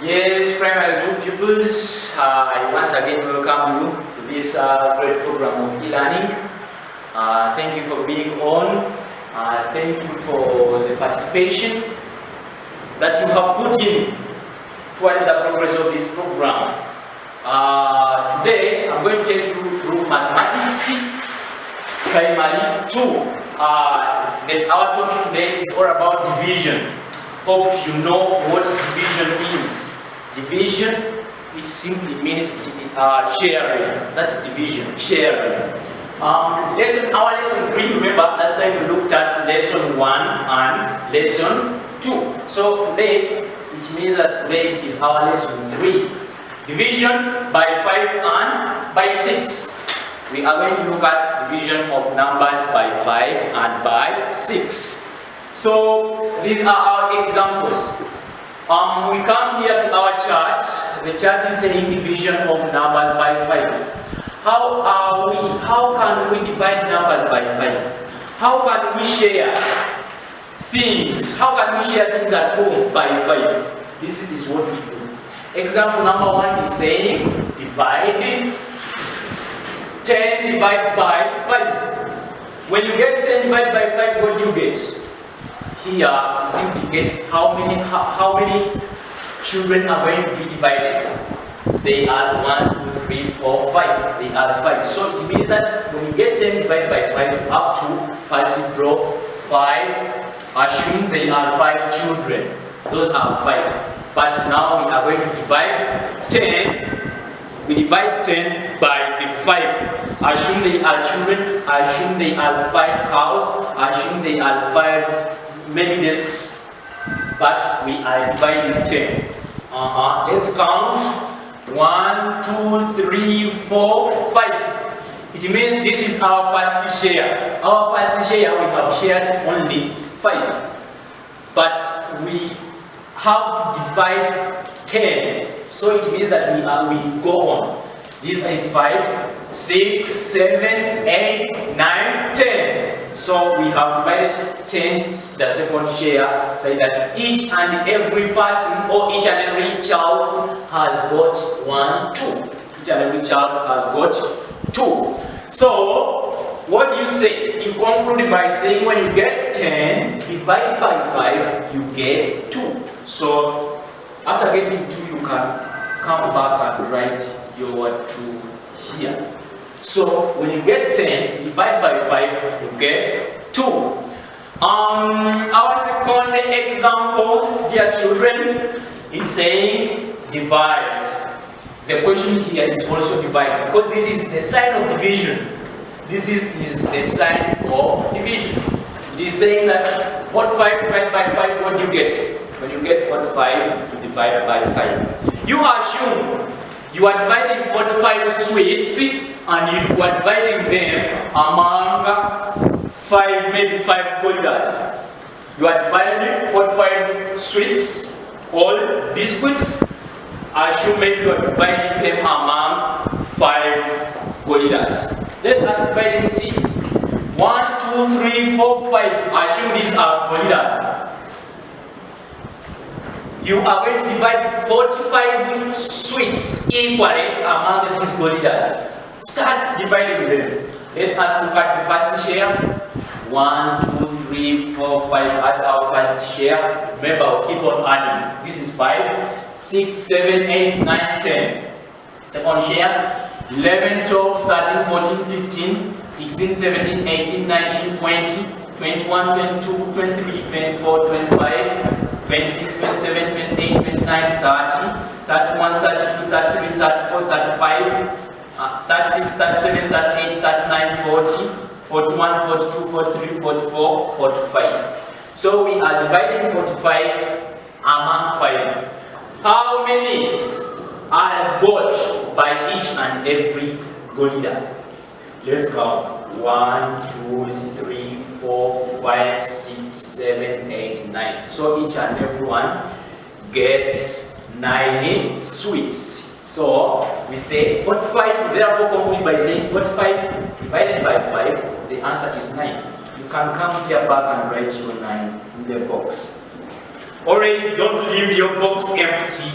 Yes, primary two pupils, I once again welcome you to this great program of e-learning. Thank you for being on. Thank you for the participation that you have put in towards the progress of this program. Today, I'm going to take you through mathematics, primary 2. Our topic today is all about division. Hope you know what division is. Division, it simply means sharing. That's division, sharing. Our lesson 3, remember last time we looked at lesson 1 and lesson 2. So today, it means that today it is our lesson 3. Division by 5 and by 6. We are going to look at division of numbers by 5 and by 6. So these are our examples. We come here to our chart. The chart is saying division of numbers by 5. How can we divide numbers by 5? How can we share things? How can we share things at home by 5? This is what we do. Example number 1 is saying divide 10 divided by 5. When you get 10 divided by 5, what do you get? Here, you simply get how many children are going to be divided. They are 1, 2, 3, 4, 5. They are 5. So it means that when you get 10 divided by 5, up to first draw 5. Assume they are 5 children. Those are 5. But now we are going to divide 10. We divide 10 by the 5. Assume they are children. Assume they are 5 cows. Assume they are 5 many discs, but we are dividing 10. Let's count. 1, 2, 3, 4, 5. It means this is our first share. Our first share, we have shared only 5. But we have to divide 10. So it means that we go on. This is 5, 6, 7, 8, 9, 10. So we have divided 10, the second share, say that each and every person or each and every child has got 1, 2. Each and every child has got 2. So what do you say? You conclude by saying when you get 10 divided by 5, you get 2. So after getting 2, you can come back and write your 2 here. So when you get 10 divided by 5, you get 2. Our second example, dear children, is saying divide. The question here is also divide, because this is the sign of division. This is the sign of division. It is saying that 45 divided by 5, what do you get? When you get 45, you divide by 5. You assume you are dividing 45 sweets and you are dividing them among 5, maybe 5 corridors. You are dividing 45 sweets, all biscuits. Assume maybe you are dividing them among 5 corridors. Let us divide and see. 1, 2, 3, 4, 5. Assume these are corridors. You are going to divide 45 sweets equally among these corridors. Start dividing them. Let us look at the first share. 1, 2, 3, 4, 5 as our first share. Remember, I'll keep on adding. This is 5, 6, 7, 8, 9, 10. Second share. 11, 12, 13, 14, 15, 16, 17, 18, 19, 20, 21, 22, 23, 24, 25, 26, 27, 28, 29, 30, 31, 32, 33, 34, 35, 36, 37, 38, 39, 40, 41, 42, 43, 44, 45. So we are dividing 45 among 5. How many are got by each and every corridor? Let's count. 1, 2, 3, 4, 5, 6, 7, 8, 9. So each and every one gets 9 sweets. So we say 45, therefore conclude by saying 45 divided by 5, the answer is 9. You can come here back and write your 9 in the box. Always don't leave your box empty.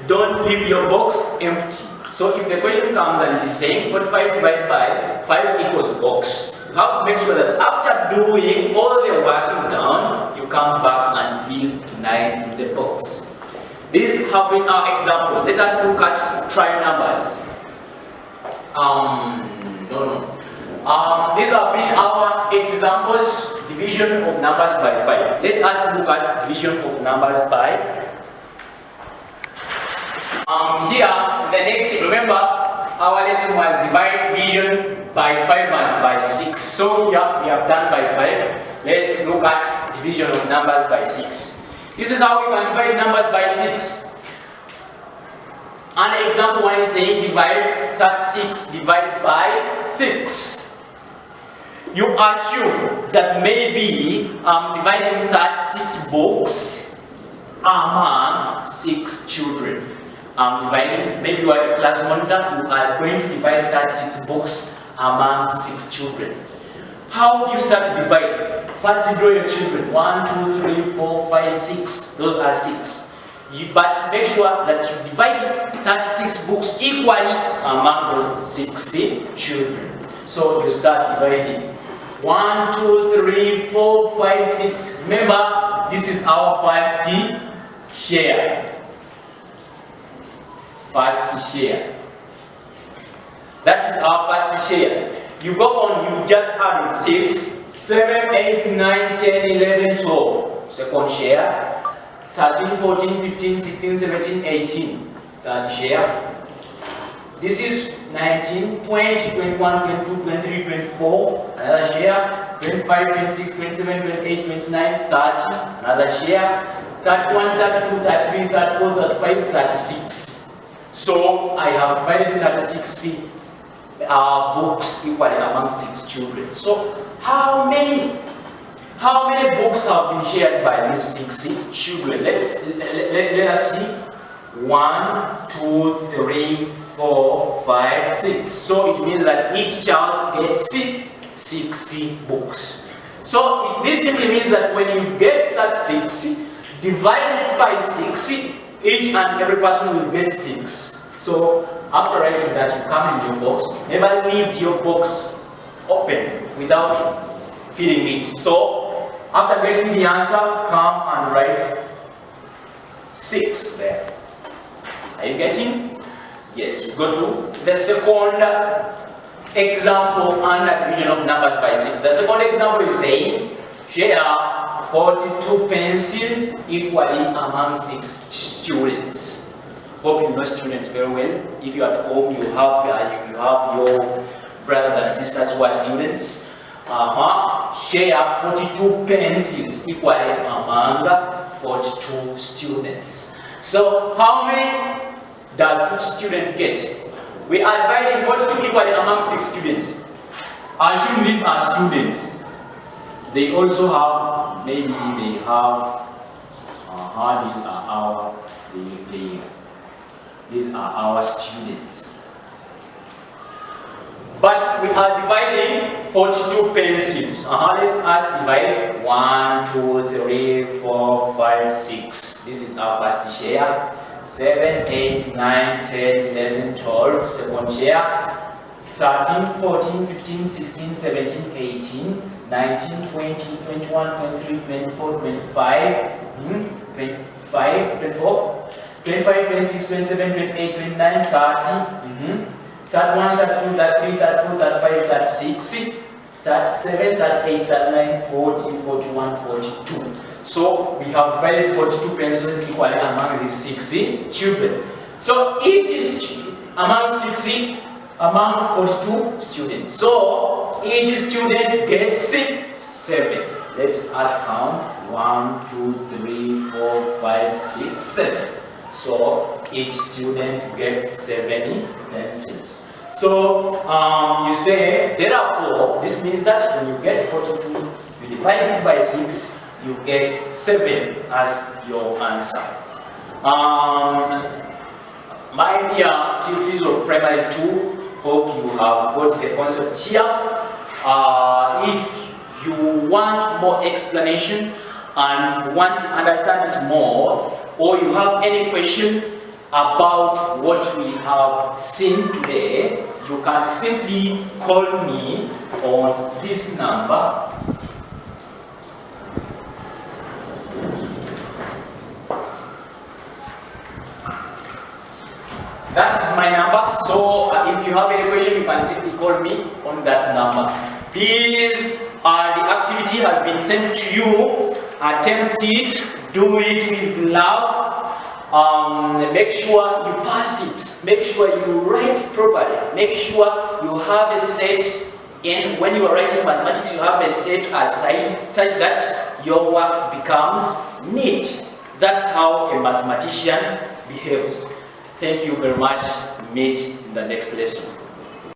don't leave your box empty. So if the question comes and it is saying 45 divided by 5 equals box, you have to make sure that after doing all the working down, you come back and fill 9 in the box. These have been our examples. Let us look at try numbers. These have been our examples, division of numbers by 5. Let us look at division of numbers by here, the next, remember, our lesson was divide division by 5 and by 6. So here, we have done by 5. Let's look at division of numbers by 6. This is how we can divide numbers by 6. An example 1 is saying divide 36 divided by 6. You assume that maybe I'm dividing 36 books among 6 children. Maybe you are a class monitor, you are going to divide 36 books among 6 children. How do you start to divide? First you draw your children. 1, 2, 3, 4, 5, 6. Those are 6. But make sure that you divide 36 books equally among those 6 children. So you start dividing. 1, 2, 3, 4, 5, 6. Remember, this is our first share. First share. That is our first share. You go on, you just add 6, 7, 8, 9, 10, 11, 12. Second share. 13, 14, 15, 16, 17, 18. Third share. This is 19, 20, 21, 22, 23, 24. Another share. 25, 26, 27, 28, 29, 30. Another share. 31, 32, 33, 34, 35, 36. So I have divided 36 books equally among 6 children. So how many books have been shared by these 6 children? Let us see. 1, 2, 3, 4, 5, 6. So it means that each child gets 6 books. So this simply means that when you get that 6, divide it by 6, each and every person will get 6. So after writing that, you come in your box. Never leave your box open without filling it. So after getting the answer, come and write 6 there. Are you getting? Yes, go to the second example under division of numbers by 6. The second example is saying share 42 pencils equally among 6 students. Hope you know students very well. If you are at home, you have your brothers and sisters who are students. Share 42 pencils equally among 42 students. So how many does each student get? We are dividing 42 equally among 6 students. Assume these are students. They also have, maybe they have, these are our students. But we are dividing 42 pencils. Let's divide 1, 2, 3, 4, 5, 6. This is our first share. 7, 8, 9, 10, 11, 12. Second share. 13, 14, 15, 16, 17, 18, 19, 20, 21, 23, 24, 25, 25, 24, 25, 26, 27, 28, 29, 30, 31, 32, 33, 34, 35, 36, 37, 38, 39, 40, 41, 42. So we have divided 42 pencils equally among these 6 children. So each is among 6 among 42 students. So each student gets 7. Let us count 1, 2, 3, 4, 5, 6, 7. So each student gets 7 pencils. So you say therefore, this means that when you get 42, you divide it by 6, you get 7 as your answer. My dear pupils of primary 2, hope you have got the concept here. If you want more explanation and want to understand it more, or you have any question, about what we have seen today, you can simply call me on this number. That is my number. So if you have any question, you can simply call me on that number. Please, the activity has been sent to you. Attempt it. Do it with love. Make sure you pass it. Make sure you write properly. Make sure you have a set in, when you are writing mathematics, you have a set aside such that your work becomes neat. That's how a mathematician behaves. Thank you very much. Meet in the next lesson.